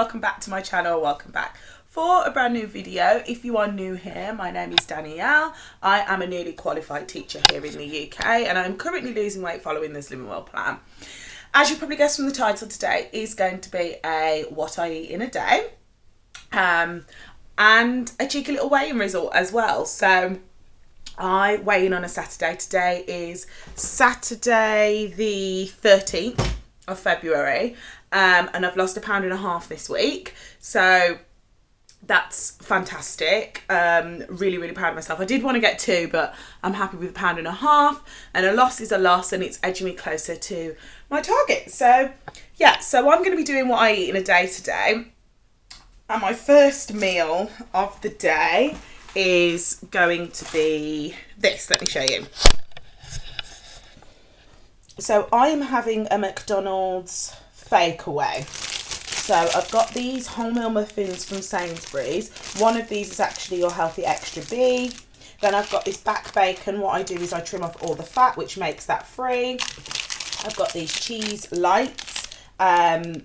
welcome back to my channel. Welcome back for a brand new video. If you are new here, my name is Danielle. I am a newly qualified teacher here in the UK and I'm currently losing weight following this Living Well plan. As you probably guessed from the title, today is going to be a what I eat in a day and a cheeky little weigh-in result as well. So I weigh in on a Saturday. Today is Saturday the 13th of February and I've lost 1.5 pounds this week, so that's fantastic. Really proud of myself. I did want to get 2, but I'm happy with 1.5 pounds, and a loss is a loss and it's edging me closer to my target. So yeah, so I'm going to be doing what I eat in a day today, and my first meal of the day is going to be this. Let me show you. So I am having a McDonald's Fakeaway. So I've got these wholemeal muffins from Sainsbury's. One of these is actually your healthy extra B. Then I've got this back bacon. What I do is I trim off all the fat, which makes that free. I've got these cheese lights.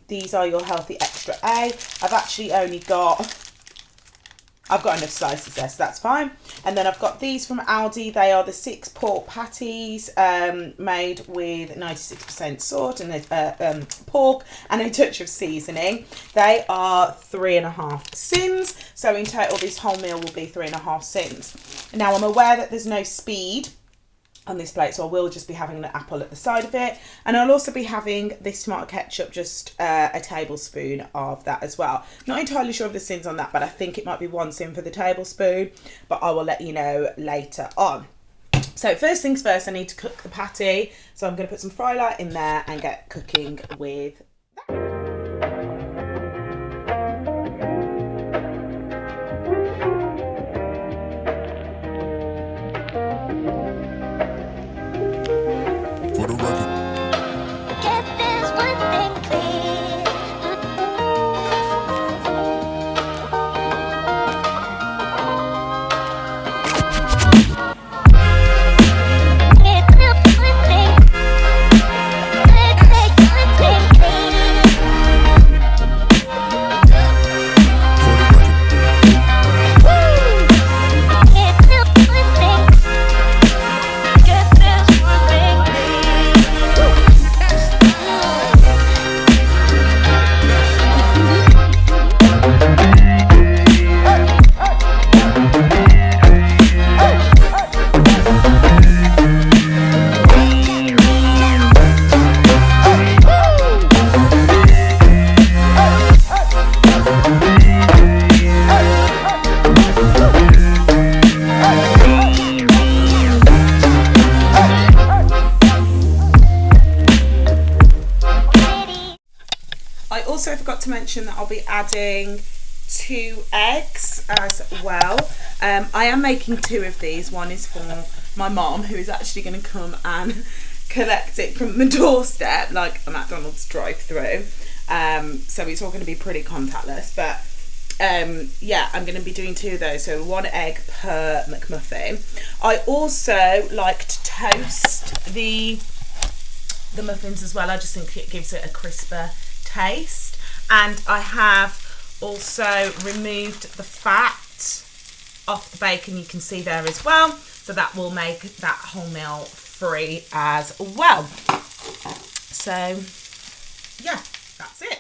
These are your healthy extra A. I've got enough slices there, so that's fine. And then I've got these from Aldi. They are the 6 pork patties made with 96% salt and pork and a touch of seasoning. They are 3.5 syns. So in total, this whole meal will be 3.5 syns. Now I'm aware that there's no speed on this plate, so I will just be having an apple at the side of it, and I'll also be having this tomato ketchup, just a tablespoon of that as well. Not entirely sure of the syns on that, but I think it might be 1 syn for the tablespoon, but I will let you know later on. So first things first, I need to cook the patty, so I'm going to put some fry light in there and get cooking with that. Also forgot to mention that I'll be adding 2 eggs as well. I am making 2 of these. One is for my mom, who is actually going to come and collect it from the doorstep, like a McDonald's drive-through. So it's all going to be pretty contactless, but yeah, I'm going to be doing 2 of those, so 1 egg per McMuffin. I also like to toast the muffins as well. I just think it gives it a crisper taste, and I have also removed the fat off the bacon, you can see there as well, so that will make that whole meal free as well. So yeah, that's it.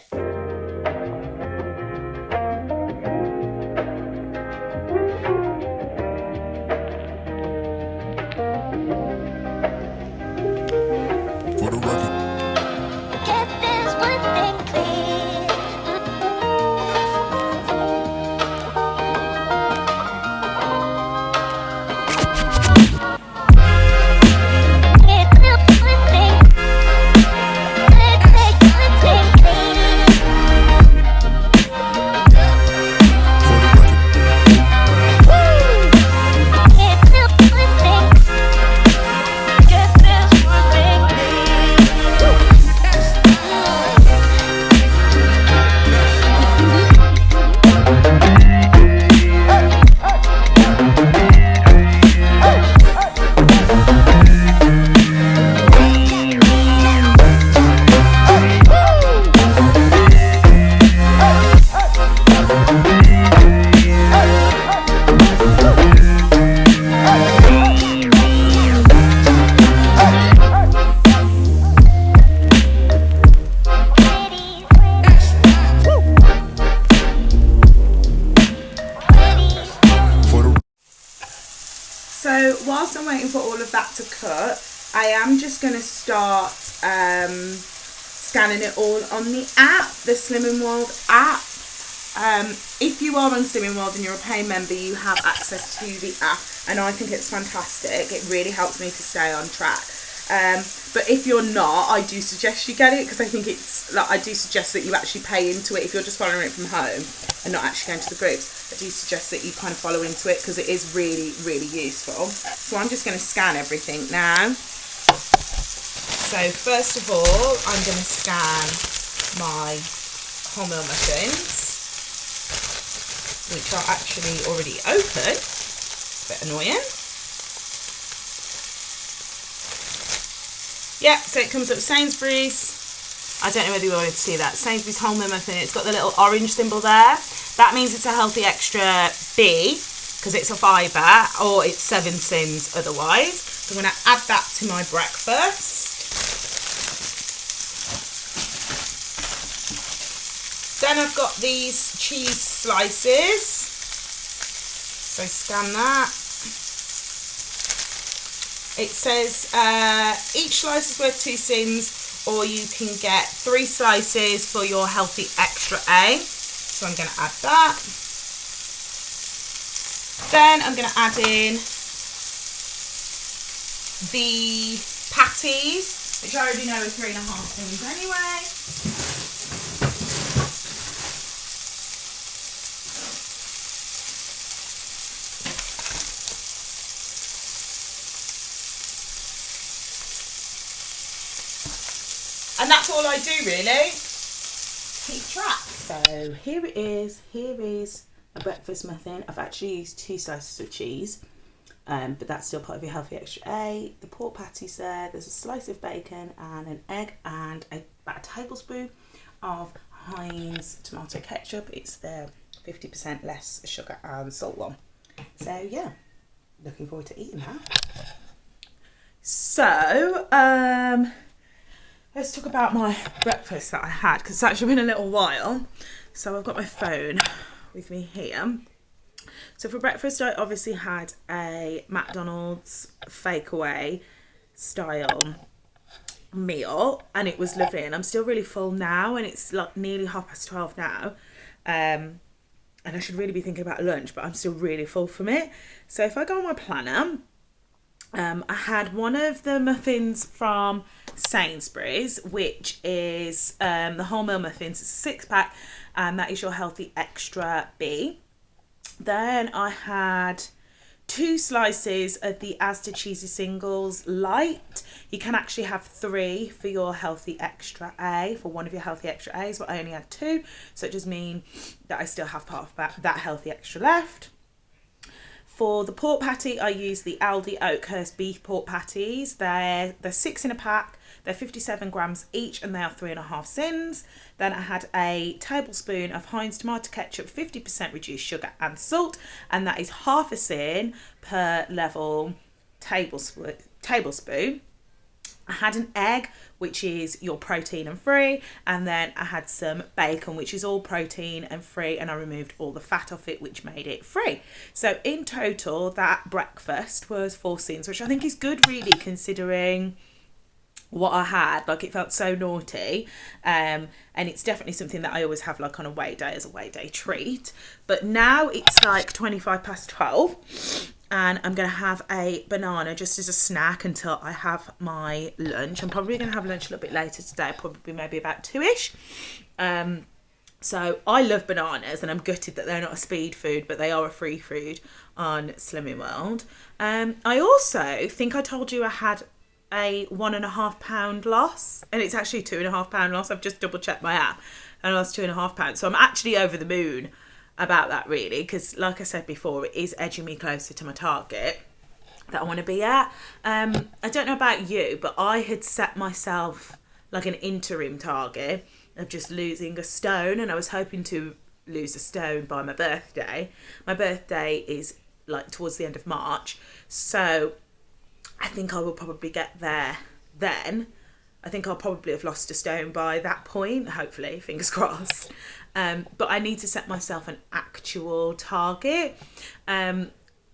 whilst I'm waiting for all of that to cook, I am just going to start scanning it all on the app, the Slimming World app. If you are on Slimming World and you're a paying member, you have access to the app, and I think it's fantastic. It really helps me to stay on track. But if you're not, I do suggest you get it, because I think it's like, I do suggest that you actually pay into it. If you're just following it from home and not actually going to the groups, I do suggest that you kind of follow into it, because it is really, really useful. So I'm just going to scan everything now. So first of all, I'm going to scan my wholemeal muffins, which are actually already open. It's a bit annoying. Yeah, so it comes up Sainsbury's. I don't know whether you wanted to see that. Sainsbury's wholemeal muffin. It's got the little orange symbol there. That means it's a healthy extra B, because it's a fibre, or it's 7 syns otherwise. So I'm going to add that to my breakfast. Then I've got these cheese slices. So scan that. It says each slice is worth 2 syns, or you can get 3 slices for your healthy extra A. So I'm going to add that. Then I'm going to add in the patties, which I already know are 3.5 syns anyway. And that's all I do, really. Keep track. So here it is. Here is a breakfast muffin. I've actually used 2 slices of cheese, but that's still part of your healthy extra A. The pork patties there. There's a slice of bacon and an egg and about a tablespoon of Heinz tomato ketchup. It's the 50% less sugar and salt one. So yeah, looking forward to eating that. So let's talk about my breakfast that I had, because it's actually been a little while. So I've got my phone with me here. So for breakfast, I obviously had a McDonald's Fakeaway style meal, and it was lovely. And I'm still really full now, and it's like nearly 12:30 now. And I should really be thinking about lunch, but I'm still really full from it. So if I go on my planner, I had one of the muffins from Sainsbury's, which is the wholemeal muffins. It's a 6-pack, and that is your healthy extra B. Then I had 2 slices of the Asda cheesy singles light. You can actually have 3 for your healthy extra A, for one of your healthy extra A's, but I only had 2, so it does mean that I still have part of that healthy extra left. For the pork patty, I use the Aldi Oakhurst beef pork patties. They're 6 in a pack. They're 57 grams each, and they are 3.5 syns. Then I had a tablespoon of Heinz tomato ketchup, 50% reduced sugar and salt, and that is half a syn per level tablespoon. I had an egg, which is your protein and free, and then I had some bacon, which is all protein and free, and I removed all the fat off it, which made it free. So in total, that breakfast was 4 syns, which I think is good, really, considering what I had. Like, it felt so naughty, and it's definitely something that I always have, like, on a weigh day as a weigh day treat. But now it's like 12:25, and I'm going to have a banana just as a snack until I have my lunch. I'm probably going to have lunch a little bit later today, probably maybe about 2ish. So I love bananas, and I'm gutted that they're not a speed food, but they are a free food on Slimming World. I also think I told you I had a 1.5 pound loss, and it's actually 2.5 pound loss. I've just double checked my app, and I lost 2.5 pounds. So I'm actually over the moon about that, really, because like I said before, it is edging me closer to my target that I want to be at. I don't know about you, but I had set myself like an interim target of just losing a stone, and I was hoping to lose a stone by my birthday. My birthday is like towards the end of March, so I think I will probably get there then. I think I'll probably have lost a stone by that point, hopefully, fingers crossed. But I need to set myself an actual target.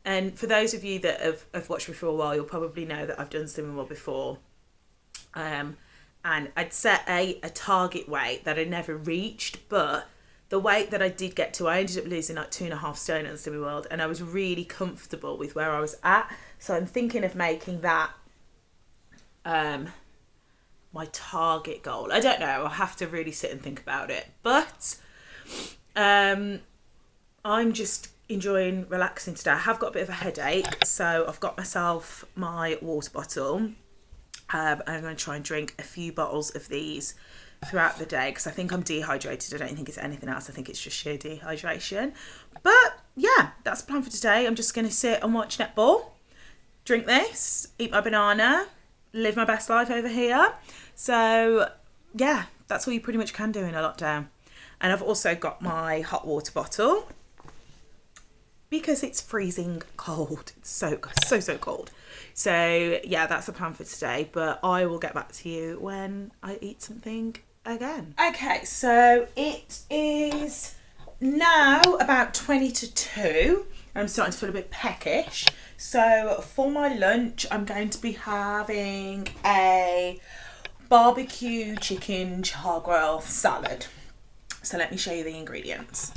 And for those of you that have watched me for a while, you'll probably know that I've done Slimming World before. And I'd set a target weight that I never reached, but the weight that I did get to, I ended up losing like 2.5 stone on Slimming World, and I was really comfortable with where I was at. So I'm thinking of making that my target goal. I don't know, I'll have to really sit and think about it. But I'm just enjoying relaxing today. I have got a bit of a headache, so I've got myself my water bottle. I'm going to try and drink a few bottles of these throughout the day because I think I'm dehydrated. I don't think it's anything else. I think it's just sheer dehydration. But yeah, that's the plan for today. I'm just going to sit and watch netball, drink this, eat my banana, live my best life over here. So yeah, that's all you pretty much can do in a lockdown. And I've also got my hot water bottle because it's freezing cold. It's so cold. So yeah, that's the plan for today, but I will get back to you when I eat something again. Okay, so it is now about 20 to 2. I'm starting to feel a bit peckish. So for my lunch, I'm going to be having a barbecue chicken chargrill salad. So let me show you the ingredients.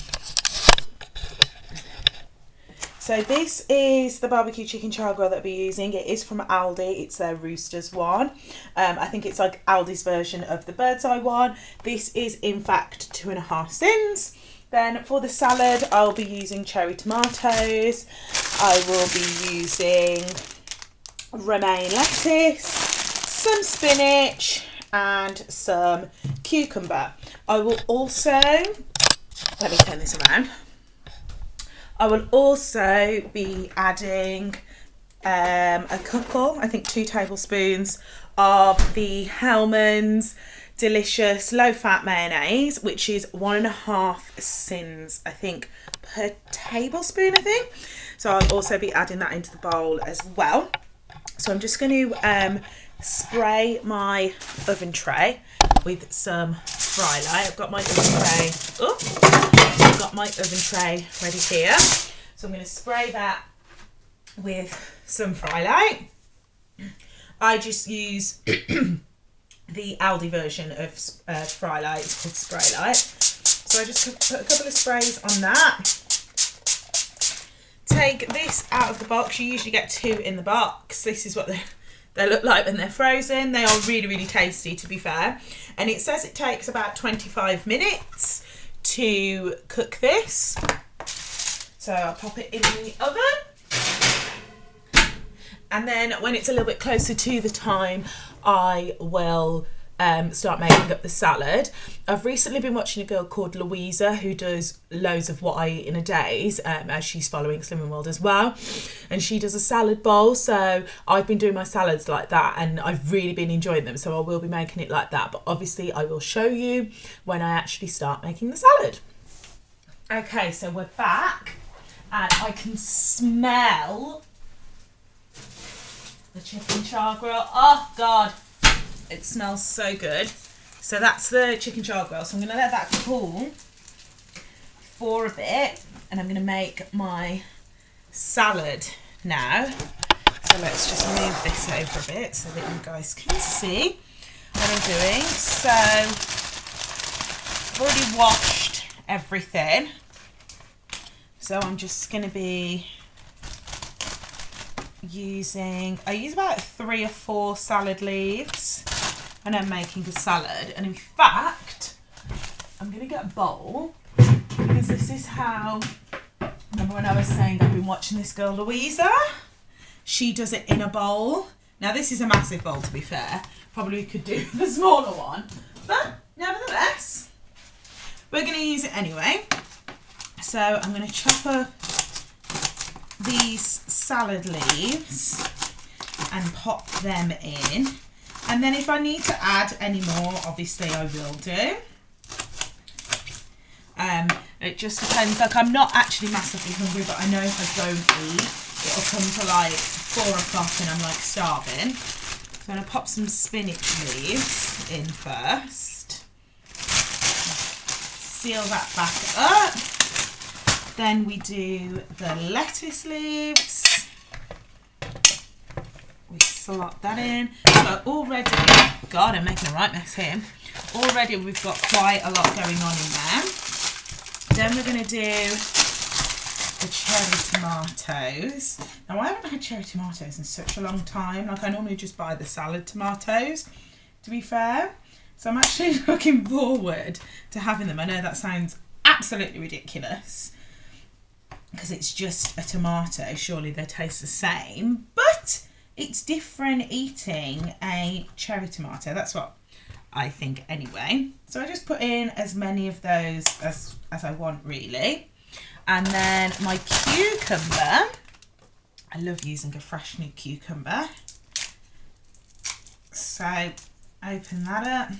So this is the barbecue chicken chargrill that I'll be using. It is from Aldi. It's their Roosters one. I think it's like Aldi's version of the bird's eye one. This is in fact 2.5 syns. Then for the salad, I'll be using cherry tomatoes. I will be using romaine lettuce, some spinach and some cucumber. I will also, let me turn this around. I will also be adding a couple, I think 2 tablespoons of the Hellmann's delicious low-fat mayonnaise, which is 1.5 syns, I think, per tablespoon, I think. So I'll also be adding that into the bowl as well. So I'm just going to spray my oven tray with some fry light. I've got my oven tray ready here. So I'm going to spray that with some fry light. I just use the Aldi version of fry light. It's called spray light. So I just put a couple of sprays on that. Take this out of the box. You usually get 2 in the box. This is what they look like when they're frozen. They are really, really tasty, to be fair. And it says it takes about 25 minutes to cook this. So I'll pop it in the oven. And then when it's a little bit closer to the time, I will start making up the salad. I've recently been watching a girl called Louisa who does loads of what I eat in a days, as she's following Slimming World as well, and she does a salad bowl. So I've been doing my salads like that and I've really been enjoying them, so I will be making it like that, but obviously I will show you when I actually start making the salad. Okay, so we're back and I can smell the chicken chargrill. Oh god, it smells so good. So that's the chicken chargrill. So I'm going to let that cool for a bit and I'm going to make my salad now. So let's just move this over a bit so that you guys can see what I'm doing. So I've already washed everything. So I'm just going to be I use about 3 or 4 salad leaves and I'm making a salad. And in fact, I'm going to get a bowl because this is how, remember when I was saying I've been watching this girl Louisa? She does it in a bowl. Now this is a massive bowl, to be fair. Probably could do the smaller one, but nevertheless, we're going to use it anyway. So I'm going to chop up these salad leaves and pop them in, and then if I need to add any more, obviously I will do. It just depends. Like, I'm not actually massively hungry, but I know if I don't eat, it'll come to like 4 o'clock and I'm like starving. So I'm going to pop some spinach leaves in first, seal that back up. Then we do the lettuce leaves. We slot that in. So already, God, I'm making a right mess here. Already we've got quite a lot going on in there. Then we're going to do the cherry tomatoes. Now I haven't had cherry tomatoes in such a long time. Like I normally just buy the salad tomatoes, to be fair. So I'm actually looking forward to having them. I know that sounds absolutely ridiculous because it's just a tomato. Surely they taste the same, but it's different eating a cherry tomato. That's what I think anyway. So I just put in as many of those as I want really. And then my cucumber, I love using a fresh new cucumber. So open that up.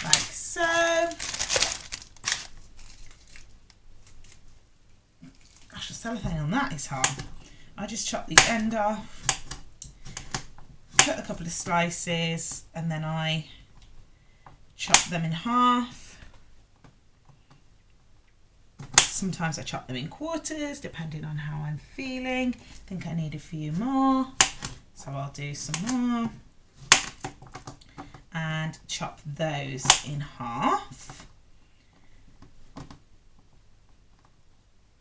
Like so. Gosh, the cellophane on that is hard. I just chop the end off, cut a couple of slices, and then I chop them in half. Sometimes I chop them in quarters, depending on how I'm feeling. I think I need a few more, so I'll do some more. And chop those in half.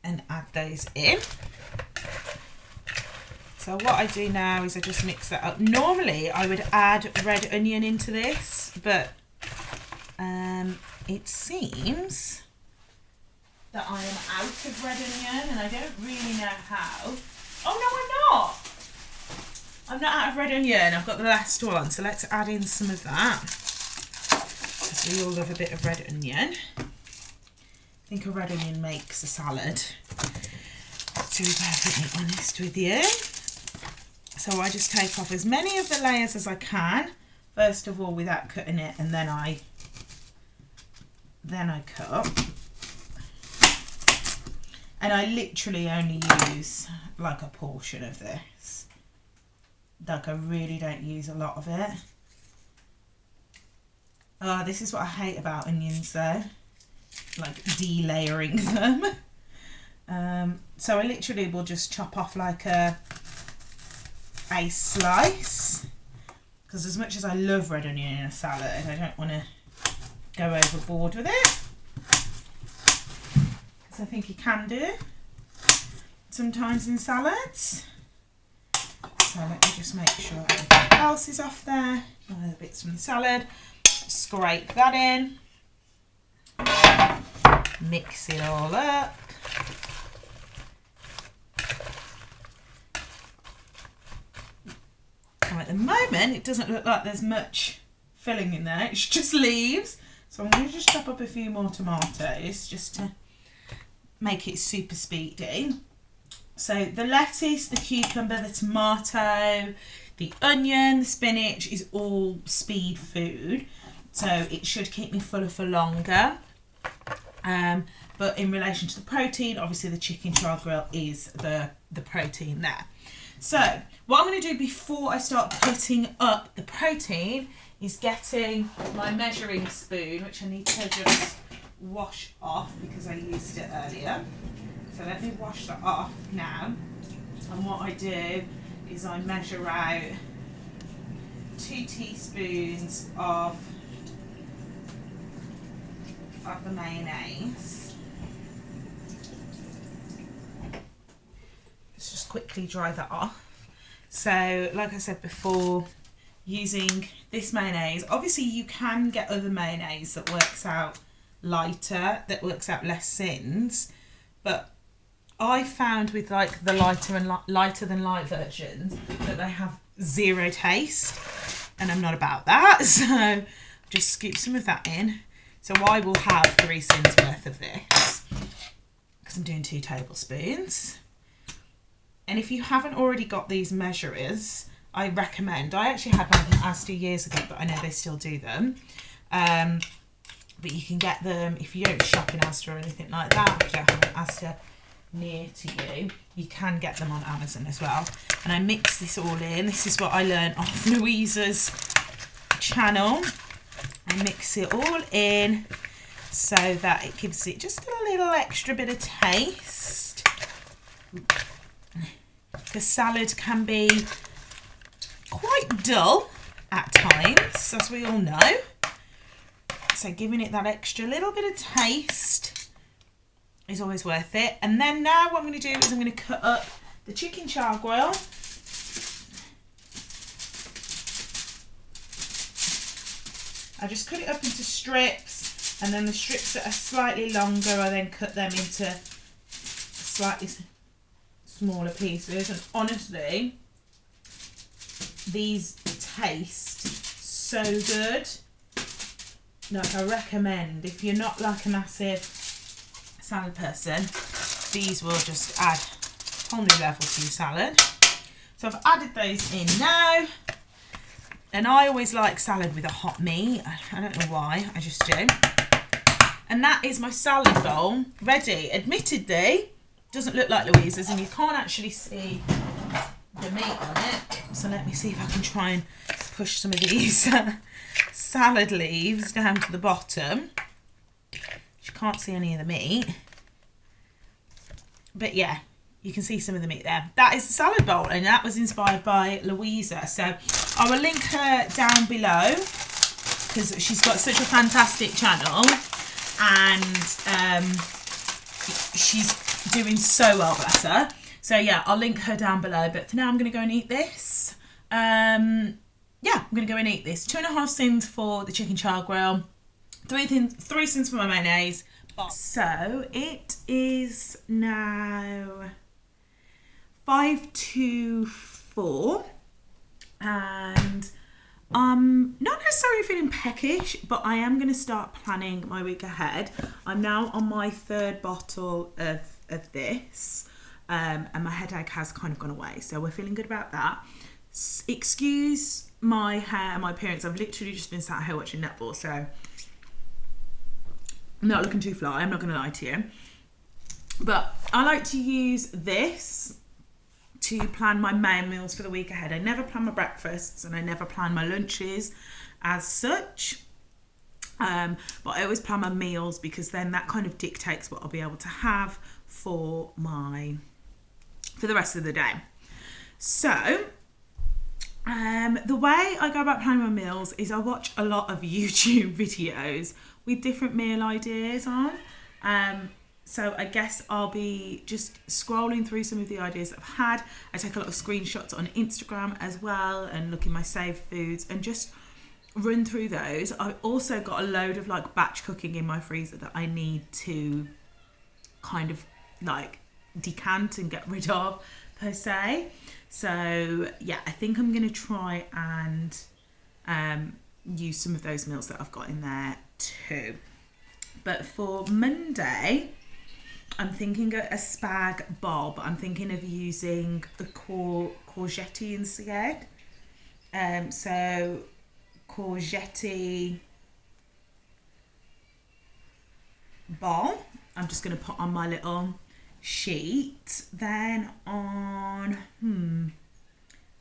And add those in. So what I do now is I just mix that up. Normally I would add red onion into this, but it seems that I am out of red onion and I don't really know how. Oh no, I'm not! I'm not out of red onion, I've got the last one, so let's add in some of that. Because we all love a bit of red onion. I think a red onion makes a salad, to be perfectly honest with you. So I just take off as many of the layers as I can, first of all without cutting it, and then I cut. And I literally only use like a portion of this. Like I really don't use a lot of it. Oh, this is what I hate about onions though. Like delayering them. So I literally will just chop off like a slice. Because as much as I love red onion in a salad, I don't want to go overboard with it. I think you can do sometimes in salads. So let me just make sure everything else is off there. Other bits from the salad. Scrape that in. Mix it all up. Now at the moment it doesn't look like there's much filling in there. It's just leaves. So I'm going to just chop up a few more tomatoes just to make it super speedy. So the lettuce, the cucumber, the tomato, the onion, the spinach is all speed food. So it should keep me fuller for longer. But in relation to the protein, obviously the chicken chargrill is the protein there. So what I'm going to do before I start cutting up the protein is getting my measuring spoon, which I need to just wash off because I used it earlier. So let me wash that off now. And what I do is I measure out 2 teaspoons of the mayonnaise. Let's just quickly dry that off. So like I said before, using this mayonnaise, obviously you can get other mayonnaise that works out lighter, that works out less syns, but I found with like the lighter and lighter than light versions that they have zero taste, and I'm not about that, so just scoop some of that in. So I will have 3 syns worth of this because I'm doing 2 tablespoons. And if you haven't already got these measurers, I recommend, I actually had one from Asda years ago, but I know they still do them. But you can get them if you don't shop in Asda or anything like that, if you don't have an Asda near to you, you can get them on Amazon as well. And I mix this all in. This is what I learned off Louisa's channel. I mix it all in so that it gives it just a little extra bit of taste. The salad can be quite dull at times, as we all know. So giving it that extra little bit of taste is always worth it. And then now what I'm going to do is I'm going to cut up the chicken chargrill. I just cut it up into strips, and then the strips that are slightly longer, I then cut them into slightly smaller pieces. And honestly, these taste so good. Like, I recommend, if you're not like a massive salad person, these will just add a whole new level to your salad. So I've added those in now. And I always like salad with a hot meat. I don't know why, I just do. And that is my salad bowl ready. Admittedly, doesn't look like Louisa's, and you can't actually see the meat on it. So let me see if I can try and push some of these salad leaves down to the bottom. You can't see any of the meat. But yeah, you can see some of the meat there. That is the salad bowl, and that was inspired by Louisa. So I will link her down below because she's got such a fantastic channel, and she's doing so well, bless her. So yeah, I'll link her down below. But for now, I'm going to go and eat this. Yeah, I'm going to go and eat this. 2.5 syns for the chicken chargrill, 3 syns for my mayonnaise. So it is now 5 to 4, and I'm not necessarily feeling peckish, but I am going to start planning my week ahead. I'm now on my 3rd bottle of this, and my headache has kind of gone away, so we're feeling good about that. Excuse my hair and my appearance. I've literally just been sat here watching netball, so I'm not looking too fly, I'm not going to lie to you. But I like to use this to plan my main meals for the week ahead. I never plan my breakfasts, and I never plan my lunches as such. But I always plan my meals, because then that kind of dictates what I'll be able to have for the rest of the day. So the way I go about planning my meals is I watch a lot of YouTube videos with different meal ideas on. So I guess I'll be just scrolling through some of the ideas that I've had. I take a lot of screenshots on Instagram as well, and look in my saved foods and just run through those. I've also got a load of like batch cooking in my freezer that I need to kind of like decant and get rid of per se. So yeah, I think I'm going to try and use some of those meals that I've got in there too. But for Monday, I'm thinking a spag bol, but I'm thinking of using the courgette instead. So courgette bol, I'm just going to put on my little sheet. Then on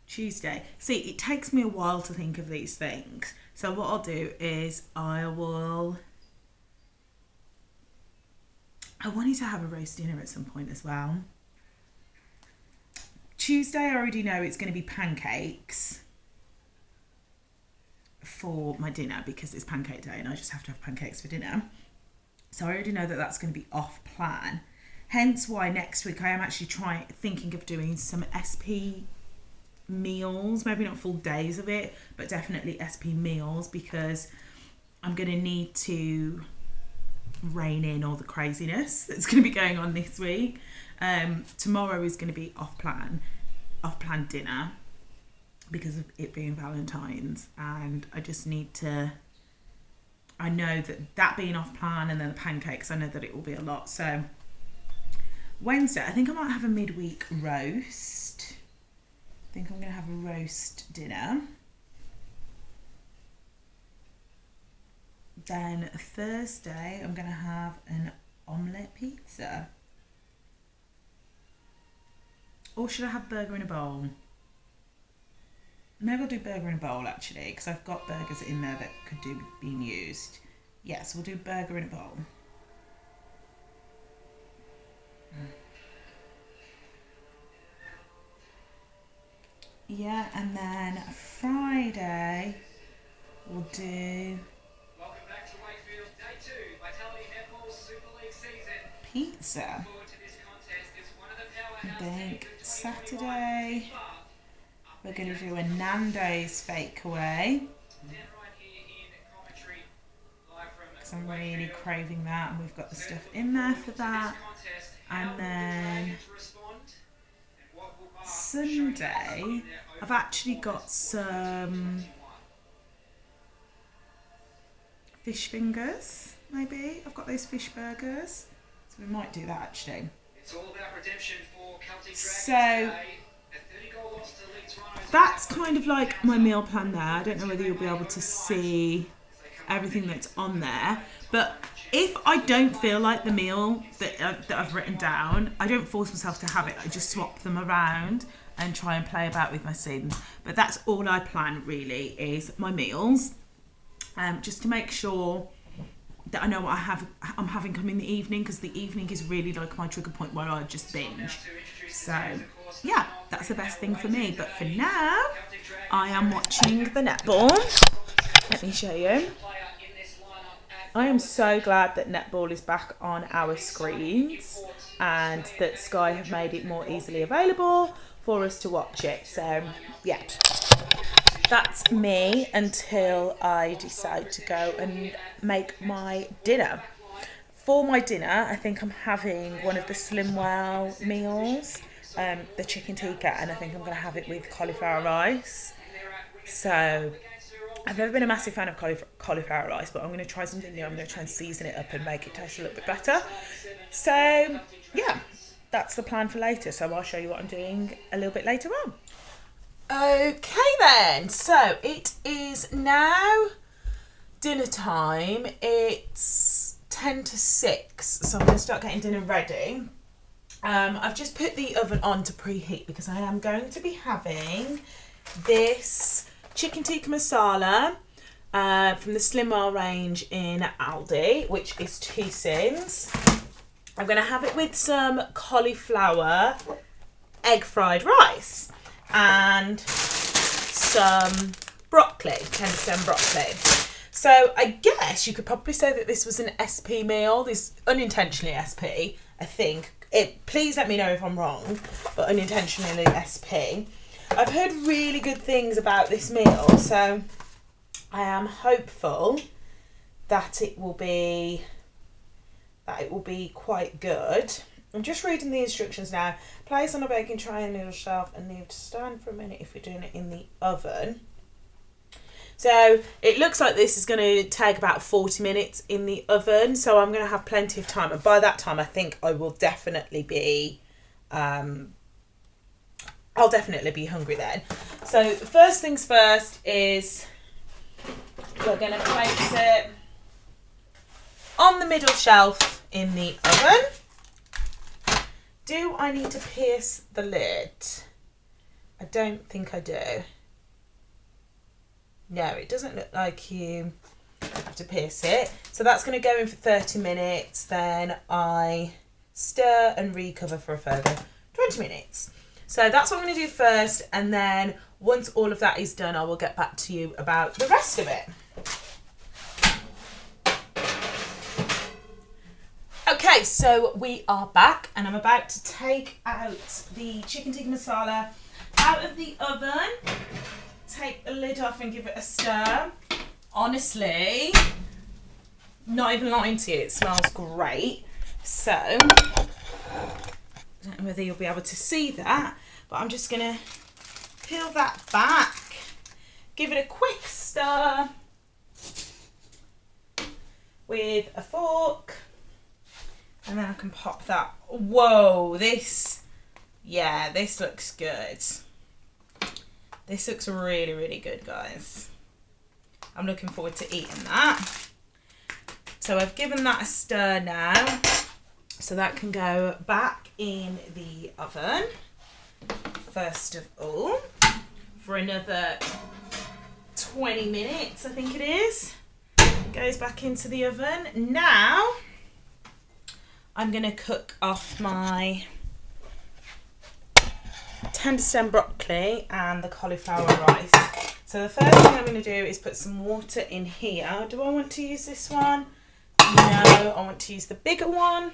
Tuesday, see, it takes me a while to think of these things. So what I'll do is I wanted to have a roast dinner at some point as well. Tuesday, I already know it's going to be pancakes for my dinner, because it's pancake day and I just have to have pancakes for dinner. So I already know that that's going to be off plan. Hence why next week I am actually thinking of doing some SP meals, maybe not full days of it, but definitely SP meals, because I'm going to need to rein in all the craziness that's going to be going on this week. Tomorrow is going to be off plan dinner because of it being Valentine's, and I just need to, I know that being off plan, and then the pancakes, I know that it will be a lot. So Wednesday, I think I might have a midweek roast. I think I'm going to have a roast dinner. Then Thursday, I'm going to have an omelette pizza. Or should I have burger in a bowl? Maybe I'll do burger in a bowl actually, because I've got burgers in there that could do being used. Yes, we'll do burger in a bowl. Yeah, and then Friday we'll do pizza. I think Saturday we're going to do a Nando's Fakeaway because I'm really craving that, and we've got the stuff in there for that. And then Sunday I've actually got some fish fingers, maybe. I've got those fish burgers, so we might do that actually. So that's kind of like my meal plan there. I don't know whether you'll be able to see everything that's on there, but if I don't feel like the meal that I've written down, I don't force myself to have it. I just swap them around and try and play about with my syns. But that's all I plan really, is my meals, just to make sure that I know what I'm having come in the evening, because the evening is really like my trigger point where I just binge. So yeah, that's the best thing for me. But for now, I am watching the netball. Let me show you. I am so glad that netball is back on our screens and that Sky have made it more easily available for us to watch it. So yeah, that's me until I decide to go and make my dinner. For my dinner, I think I'm having one of the Slimwell meals, the chicken tikka, and I think I'm going to have it with cauliflower rice. So I've never been a massive fan of cauliflower rice, but I'm going to try something new. I'm going to try and season it up and make it taste a little bit better. So yeah, that's the plan for later. So I'll show you what I'm doing a little bit later on. Okay then, so it is now dinner time. It's 10 to 6, so I'm going to start getting dinner ready. I've just put the oven on to preheat because I am going to be having this chicken tikka masala from the Slimwell range in Aldi, which is 2 syns. I'm going to have it with some cauliflower egg fried rice and some broccoli, tender stem broccoli. So I guess you could probably say that this was an SP meal, this unintentionally SP, I think. Please let me know if I'm wrong, but unintentionally SP. I've heard really good things about this meal, so I am hopeful that it will be quite good. I'm just reading the instructions now. Place on a baking tray and noodle shelf and leave to stand for a minute if you're doing it in the oven. So it looks like this is going to take about 40 minutes in the oven, so I'm going to have plenty of time, and by that time I think I will definitely be I'll definitely be hungry then. So first things first is we're going to place it on the middle shelf in the oven. Do I need to pierce the lid? I don't think I do. No, it doesn't look like you have to pierce it. So that's going to go in for 30 minutes. Then I stir and recover for a further 20 minutes. So that's what I'm going to do first. And then once all of that is done, I will get back to you about the rest of it. Okay, so we are back and I'm about to take out the chicken tikka masala out of the oven. Take the lid off and give it a stir. Honestly, not even lying to you, it smells great. So, I don't know whether you'll be able to see that, but I'm just going to peel that back, give it a quick stir with a fork, and then I can pop that. Whoa, this looks good. This looks really, really good, guys. I'm looking forward to eating that. So I've given that a stir now. So that can go back in the oven, first of all, for another 20 minutes, I think it is. goes back into the oven. Now I'm going to cook off my tender stem broccoli and the cauliflower rice. So the first thing I'm going to do is put some water in here. Do I want to use this one? No, I want to use the bigger one.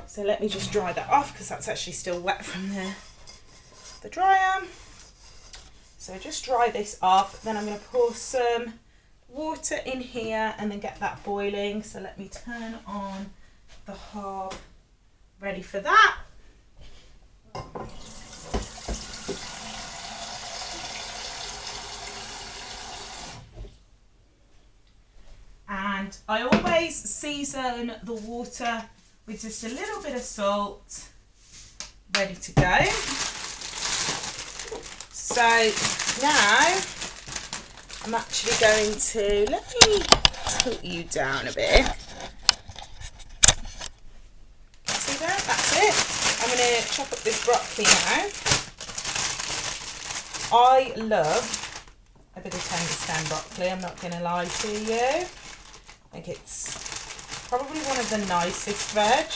So let me just dry that off because that's actually still wet from the dryer. So just dry this off. Then I'm going to pour some water in here and then get that boiling. So let me turn on the hob, ready for that. And I always season the water with just a little bit of salt, ready to go. So now I'm actually going to, let me tilt you down a bit. See that? That's it. I'm going to chop up this broccoli now. I love a bit of tender stem broccoli, I'm not going to lie to you. I think it's probably one of the nicest veg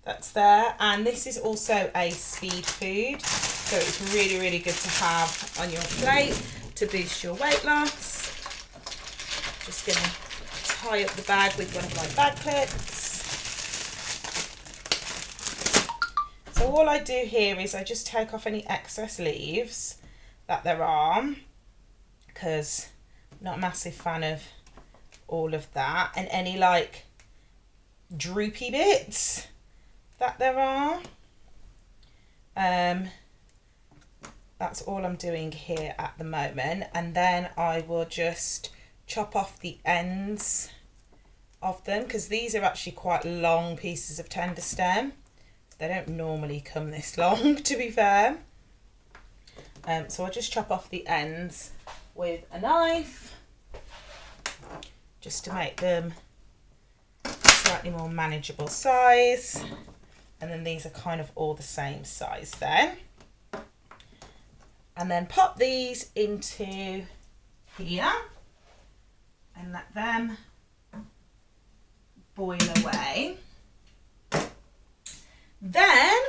that's there, and this is also a speed food, so it's really, really good to have on your plate to boost your weight loss. Just going to tie up the bag with one of my bag clips. So all I do here is I just take off any excess leaves that there are, because I'm not a massive fan of all of that, and any like droopy bits that there are. That's all I'm doing here at the moment, and then I will just chop off the ends of them, because these are actually quite long pieces of tender stem. They don't normally come this long, to be fair. So I'll just chop off the ends with a knife, just to make them slightly more manageable size. And then these are kind of all the same size then. And then pop these into here and let them boil away. Then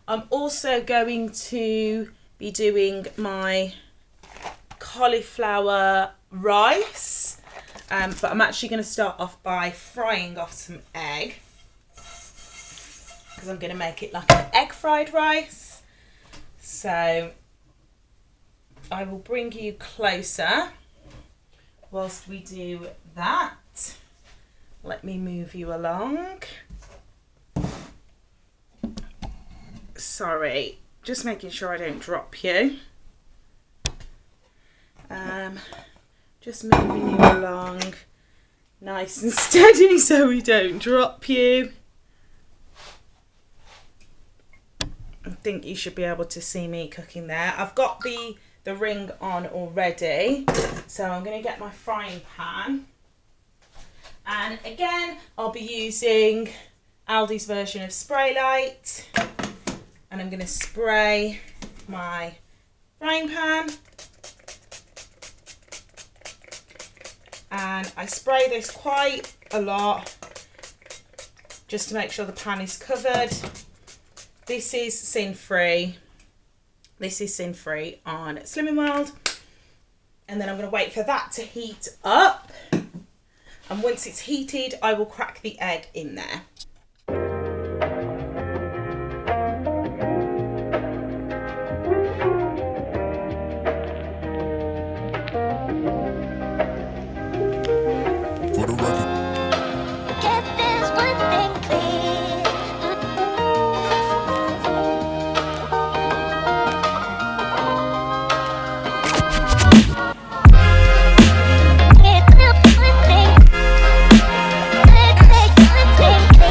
I'm also going to be doing my cauliflower rice, but I'm actually going to start off by frying off some egg, because I'm going to make it like an egg fried rice. So I will bring you closer whilst we do that. Let me move you along. Sorry, just making sure I don't drop you. Just moving you along nice and steady so we don't drop you. I think you should be able to see me cooking there. I've got the ring on already, so I'm going to get my frying pan, and again I'll be using Aldi's version of spray light, and I'm going to spray my frying pan, and I spray this quite a lot just to make sure the pan is covered. This is sin free. This is sin free on Slimming World. And then I'm going to wait for that to heat up. And once it's heated, I will crack the egg in there. For the record. Get this one thing clear. Get this one thing. Get this one thing clear.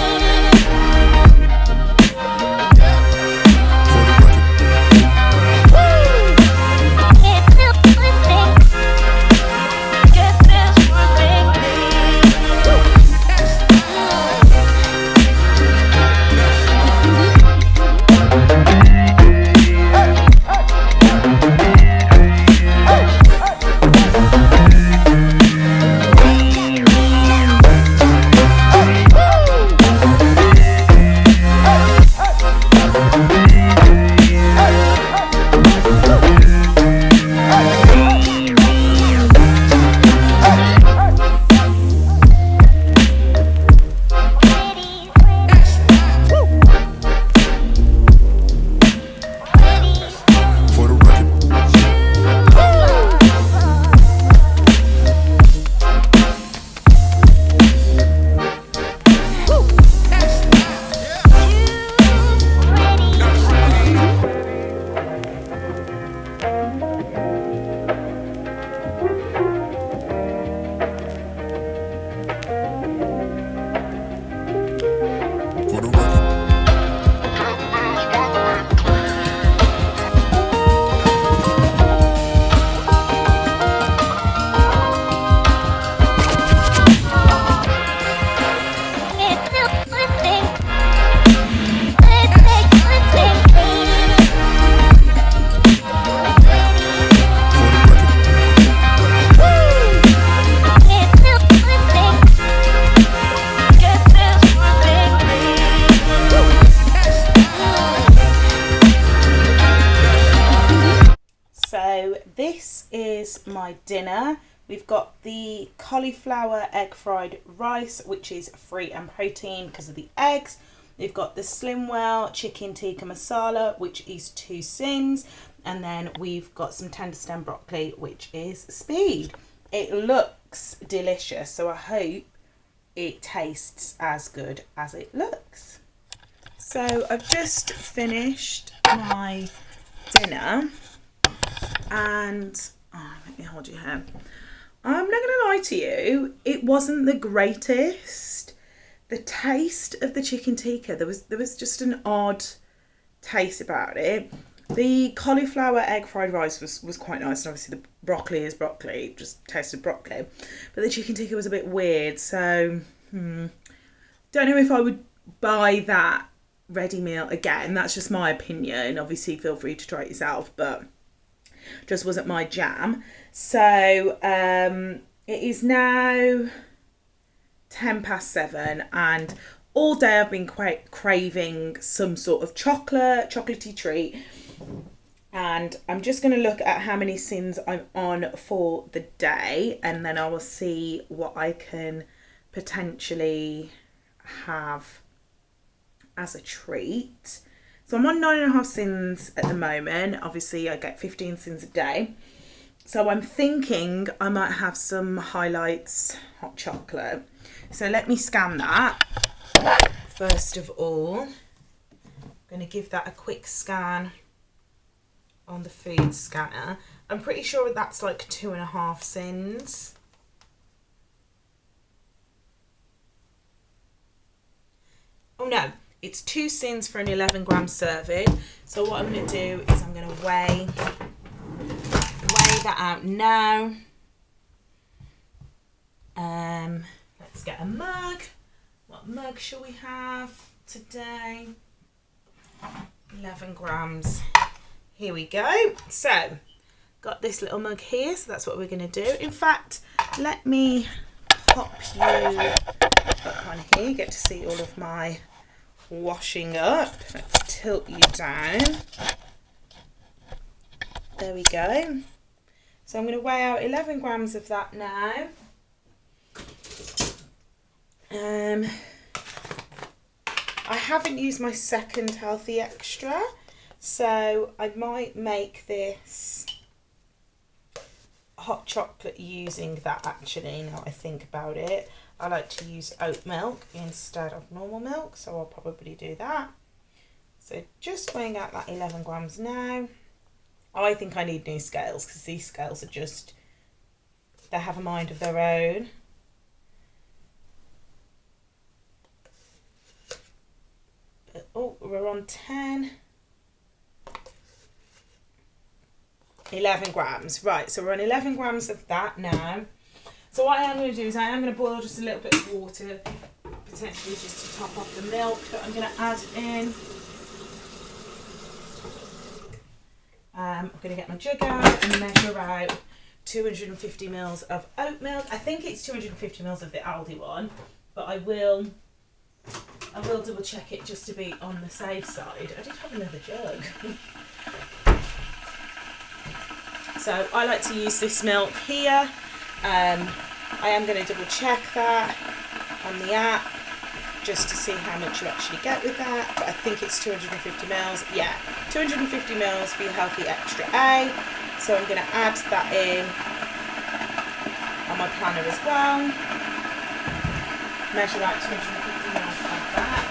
my dinner. We've got the cauliflower egg fried rice, which is free and protein because of the eggs. We've got the Slimwell chicken tikka masala, which is 2 syns. And then we've got some tender stem broccoli, which is speed. It looks delicious, so I hope it tastes as good as it looks. So I've just finished my dinner and let me hold your hand. I'm not going to lie to you, it wasn't the greatest. The taste of the chicken tikka, there was just an odd taste about it. The cauliflower egg fried rice was quite nice, and obviously the broccoli is broccoli, just tasted broccoli. But the chicken tikka was a bit weird, so don't know if I would buy that ready meal again. That's just my opinion. Obviously feel free to try it yourself, but just wasn't my jam. So it is now 7:10, and all day I've been quite craving some sort of chocolatey treat. And I'm just going to look at how many syns I'm on for the day, and then I will see what I can potentially have as a treat. So I'm on 9.5 syns at the moment. Obviously I get 15 syns a day. So I'm thinking I might have some Highlights hot chocolate. So let me scan that. First of all, I'm going to give that a quick scan on the food scanner. I'm pretty sure that's like 2.5 syns. Oh no, it's 2 syns for an 11-gram serving. So what I'm going to do is I'm going to weigh that out now. Let's get a mug. What mug shall we have today? 11 grams. Here we go. So, got this little mug here, so that's what we're going to do. In fact, let me pop you up on here, get to see all of my washing up. Let's tilt you down. There we go. So I'm going to weigh out 11 grams of that now. I haven't used my second healthy extra, so I might make this hot chocolate using that actually, now I think about it. I like to use oat milk instead of normal milk, so I'll probably do that. So just weighing out that 11 grams now. Oh, I think I need new scales because these scales are just, they have a mind of their own. Oh, we're on 11 grams. Right, so we're on 11 grams of that now. So what I am going to do is I am going to boil just a little bit of water, potentially just to top off the milk that I'm going to add in. I'm going to get my jug out and measure out 250 mils of oat milk. I think it's 250 mils of the Aldi one, but I will double check it just to be on the safe side. I did have another jug. So I like to use this milk here. I am going to double check that on the app just to see how much you actually get with that, but I think it's 250 mils. Yeah, 250 mils for your healthy extra A. So I'm going to add that in on my planner as well. Measure out 250 mils like that.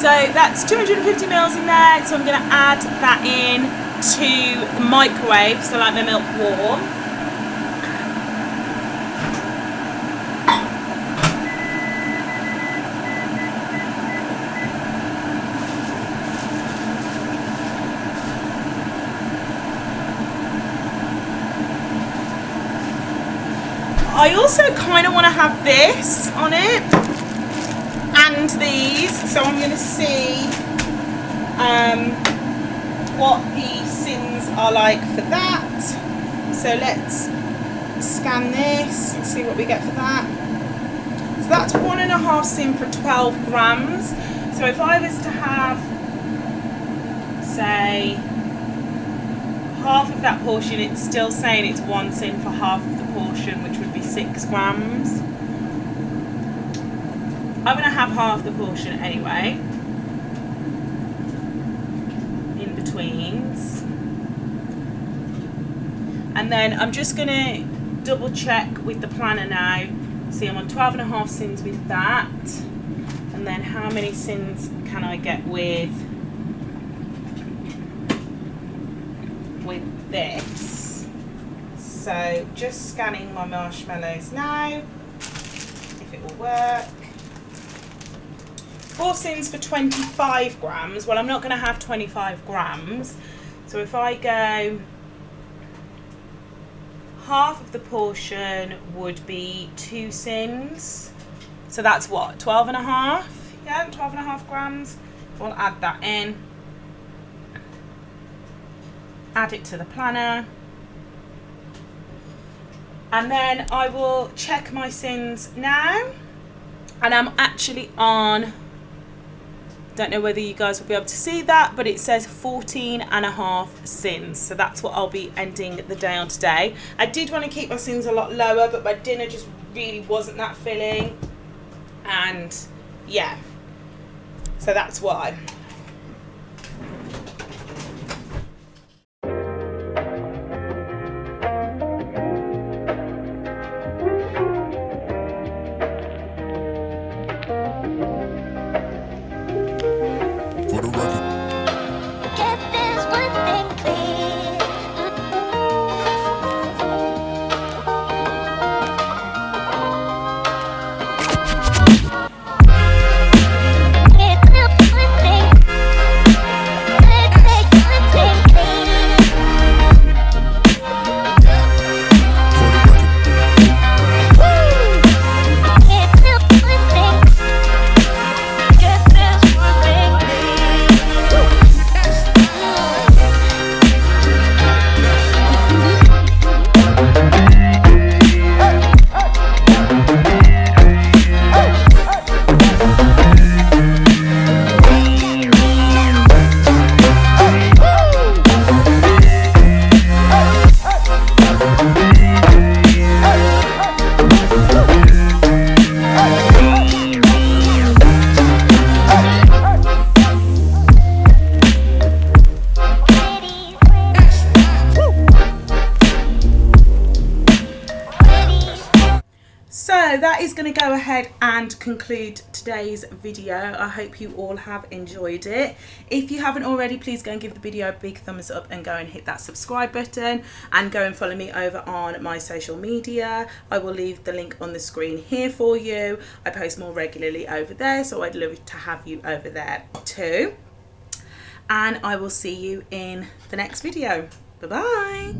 So that's 250 mils in there, so I'm going to add that in to the microwave, so I like my milk warm. I also kind of want to have this on it and these, so I'm going to see what the syns are like for that. So let's scan this and see what we get for that. So that's 1.5 syn for 12 grams. So if I was to have, say, half of that portion, it's still saying it's 1 syn for half of the portion, which would be 6 grams. I'm going to have half the portion anyway, in betweens. And then I'm just going to double check with the planner now. See, I'm on 12.5 syns with that. And then how many syns can I get with this? So just scanning my marshmallows now, if it will work. 4 syns for 25 grams. Well, I'm not going to have 25 grams. So if I go, half of the portion would be 2 syns. So that's what, 12.5? Yeah, 12.5 grams. We'll add that in. Add it to the planner. And then I will check my syns now. And I'm actually on, don't know whether you guys will be able to see that, but it says 14.5 syns. So that's what I'll be ending the day on today. I did want to keep my syns a lot lower, but my dinner just really wasn't that filling. And yeah, so that's why. Get this one thing clear. Get this one thing. Let's take one thing clear. Get this one thing. Get this one thing So that is going to go ahead and conclude today's video. I hope you all have enjoyed it. If you haven't already, please go and give the video a big thumbs up and go and hit that subscribe button, and go and follow me over on my social media. I will leave the link on the screen here for you. I post more regularly over there, so I'd love to have you over there too. And I will see you in the next video. Bye bye.